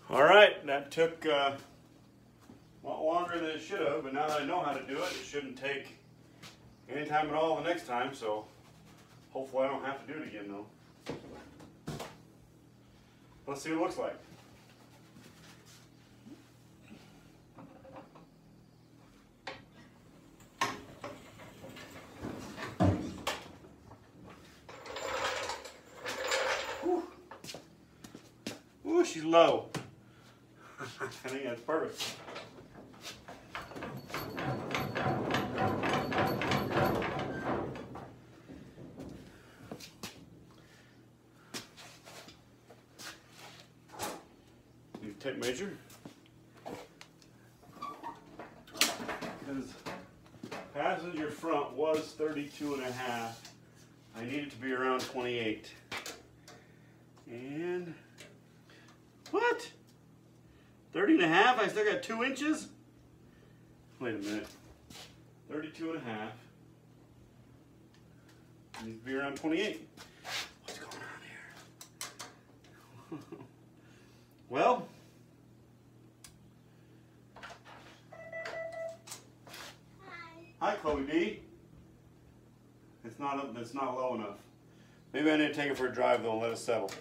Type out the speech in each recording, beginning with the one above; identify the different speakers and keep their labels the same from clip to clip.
Speaker 1: All right, that took a lot longer than it should have, but now that I know how to do it, it shouldn't take any time at all the next time, so hopefully I don't have to do it again though. Let's see what it looks like. Whew. Ooh, she's low. I think that's perfect. New tape measure. Because passenger front was 32.5. I need it to be around 28. And what? 30.5? I still got 2 inches? Wait a minute. 32.5. Needs to be around 28. What's going on here? Well, hi Chloe B. It's not low enough. Maybe I need to take it for a drive though and let it settle. Okay.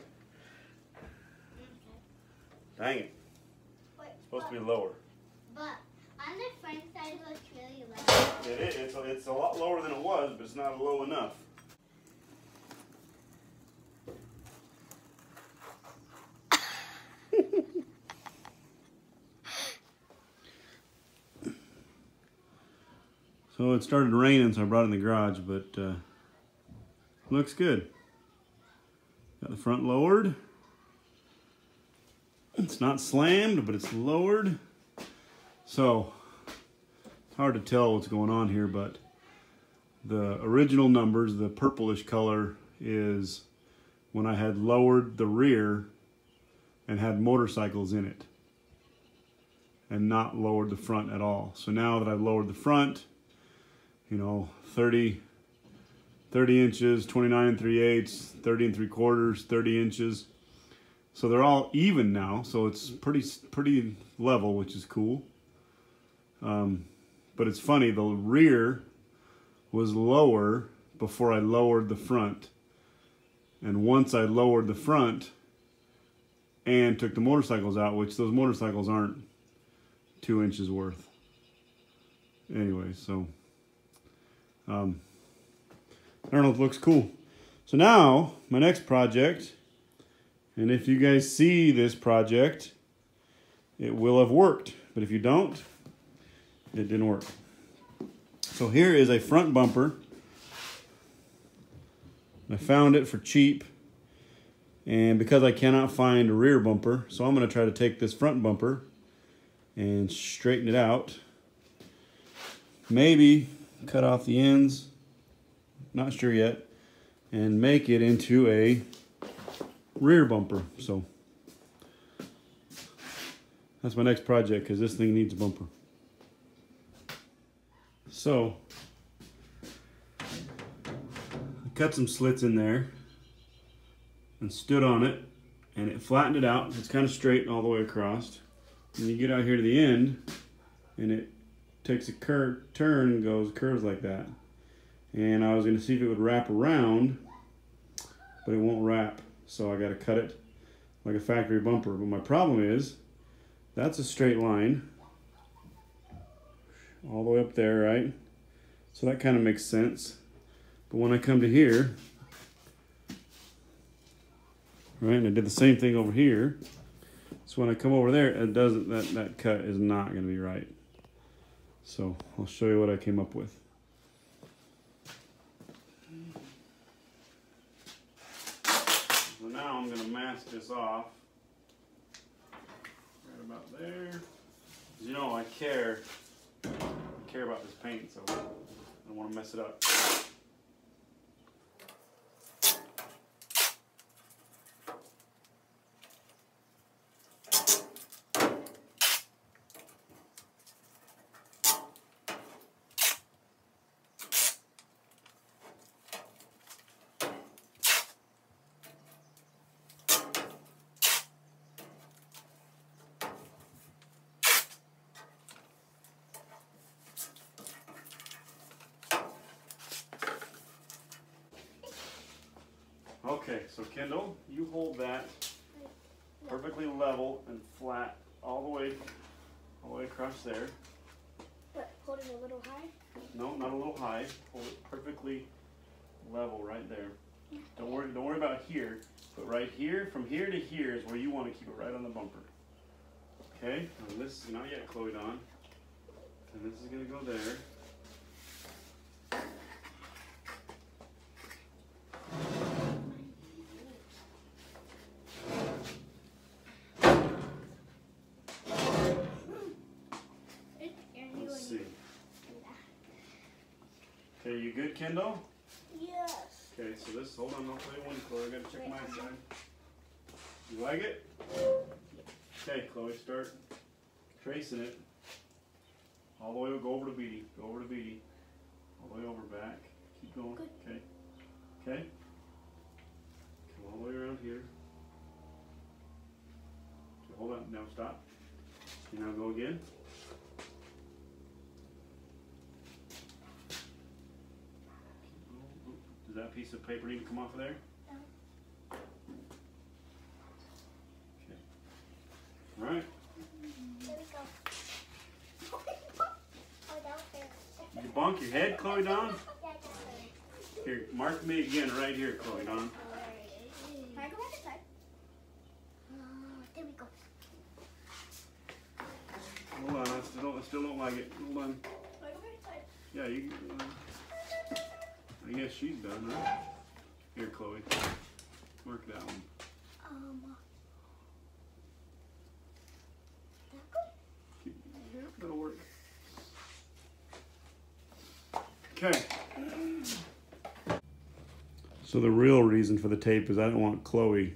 Speaker 1: Dang it. It's supposed to be lower.
Speaker 2: But on the front side it looks really low.
Speaker 1: It's a lot lower than it was, but it's not low enough. So it started raining, so I brought it in the garage, but looks good. Got the front lowered. It's not slammed, but it's lowered. So it's hard to tell what's going on here, but the original numbers, the purplish color, is when I had lowered the rear and had motorcycles in it and not lowered the front at all. So now that I've lowered the front, you know, 30 inches, 29 3/8, 30 3/4, 30 inches. So they're all even now. So it's pretty level, which is cool. But it's funny, the rear was lower before I lowered the front. And once I lowered the front and took the motorcycles out, which those motorcycles aren't 2 inches worth. Anyway, so I don't know if it looks cool. So now, my next project, and if you guys see this project, it will have worked. But if you don't, it didn't work. So here is a front bumper. I found it for cheap. And because I cannot find a rear bumper, so I'm going to try to take this front bumper and straighten it out. Maybe cut off the ends, not sure yet, and make it into a rear bumper. So that's my next project, because this thing needs a bumper. So I cut some slits in there and stood on it, and it flattened it out. It's kind of straight all the way across. And you get out here to the end, and it takes a turn and curves like that. And I was going to see if it would wrap around, but it won't wrap. So I got to cut it like a factory bumper. But my problem is, that's a straight line all the way up there, right? So that kind of makes sense. But when I come to here, right, and I did the same thing over here. So when I come over there, it doesn't. That cut is not going to be right. So I'll show you what I came up with. So now I'm going to mask this off right about there. You know, I care about this paint, so I don't want to mess it up. Okay, so Kendall, you hold that perfectly level and flat all the way across there.
Speaker 2: What, hold it a little high?
Speaker 1: No, not a little high. Hold it perfectly level right there. Don't worry about here, but right here, from here to here is where you want to keep it right on the bumper. Okay, and this is not yet Chloe on. And this is going to go there. Let's see. Okay, you good, Kendall?
Speaker 2: Yes.
Speaker 1: Okay, so this, hold on, I'll tell you when, Chloe. I gotta check my side. You like it? Okay, Chloe, start tracing it. All the way, go over to Beatty. Go over to Beatty. All the way over back. Keep going.
Speaker 2: Good.
Speaker 1: Okay. Okay. Come all the way around here. Okay, hold on. Now stop. And now go again. Does that piece of paper need to come off of there?
Speaker 2: No.
Speaker 1: Okay. All right.
Speaker 2: There we go. Oh, down there.
Speaker 1: You bonk your head, Chloe Dawn?
Speaker 2: Yeah, down there.
Speaker 1: Here, mark me again right here, Chloe Dawn.
Speaker 2: Can I go back inside? There we go.
Speaker 1: Hold on, I still don't like it. Hold on.
Speaker 2: Can I go back inside?
Speaker 1: Yeah, you. I guess she's done, right? Here, Chloe. Work that one. That'll work. Okay. So the real reason for the tape is I don't want Chloe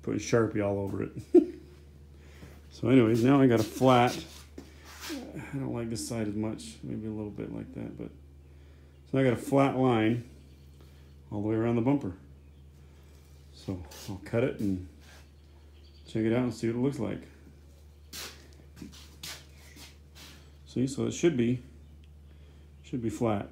Speaker 1: putting Sharpie all over it. So anyways, now I got a flat. I don't like this side as much. Maybe a little bit like that, but so I got a flat line all the way around the bumper. So I'll cut it and check it out and see what it looks like. See, so it should be flat.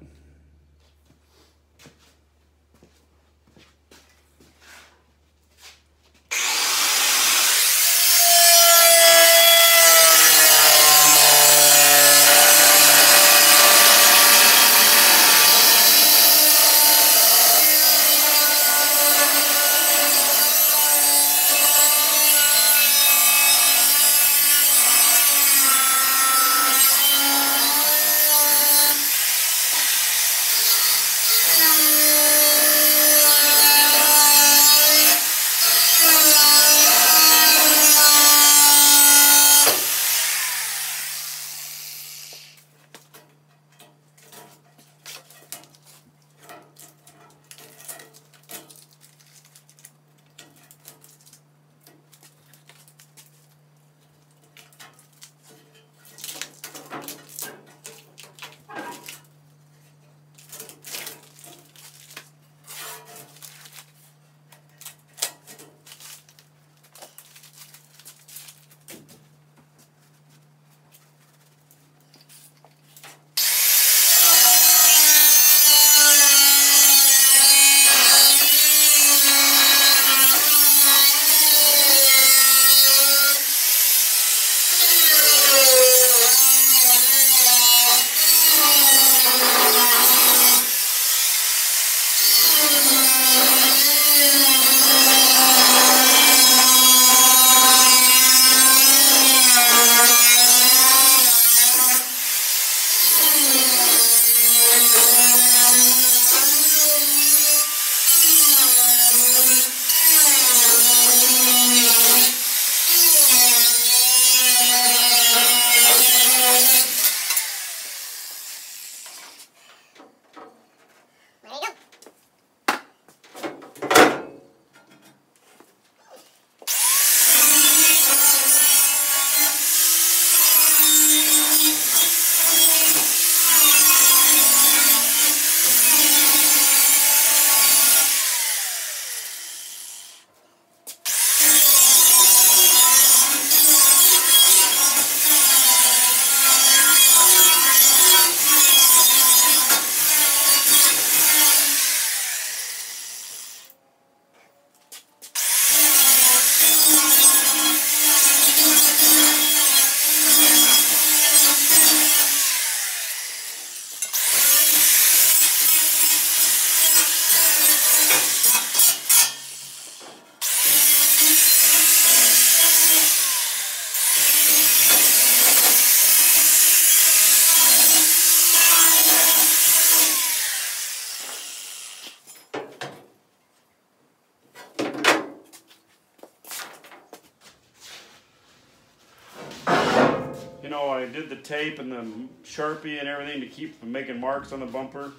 Speaker 1: You know, I did the tape and the Sharpie and everything to keep from making marks on the bumper.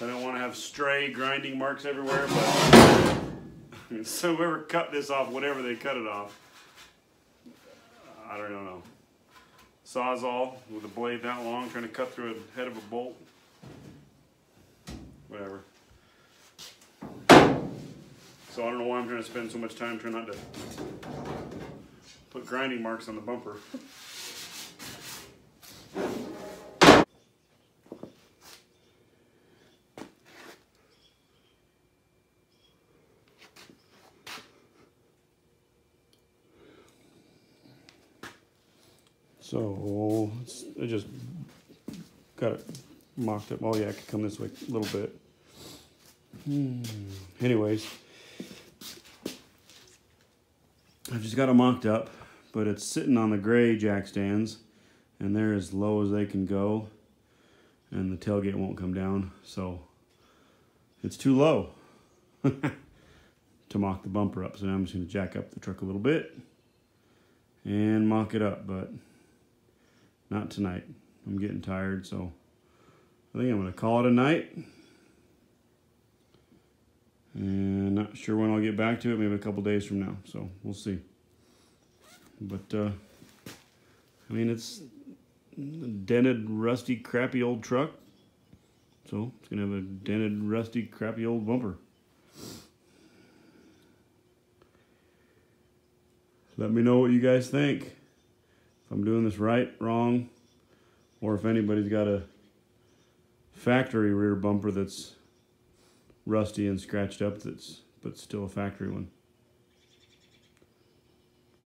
Speaker 1: I don't want to have stray grinding marks everywhere, but so whoever cut this off, whatever they cut it off, I don't know. Sawzall with a blade that long trying to cut through a head of a bolt. Whatever. So I don't know why I'm trying to spend so much time trying not to put grinding marks on the bumper. So I just got it mocked up. Oh yeah, I could come this way a little bit. Anyways, I've just got it mocked up, but it's sitting on the gray jack stands, and they're as low as they can go, and the tailgate won't come down, so it's too low to mock the bumper up. So now I'm just going to jack up the truck a little bit and mock it up, but not tonight. I'm getting tired, so I think I'm going to call it a night. And not sure when I'll get back to it, maybe a couple days from now, so we'll see. But, I mean, it's a dented, rusty, crappy old truck, so it's going to have a dented, rusty, crappy old bumper. Let me know what you guys think. If I'm doing this right, wrong, or if anybody's got a factory rear bumper that's rusty and scratched up, but still a factory one.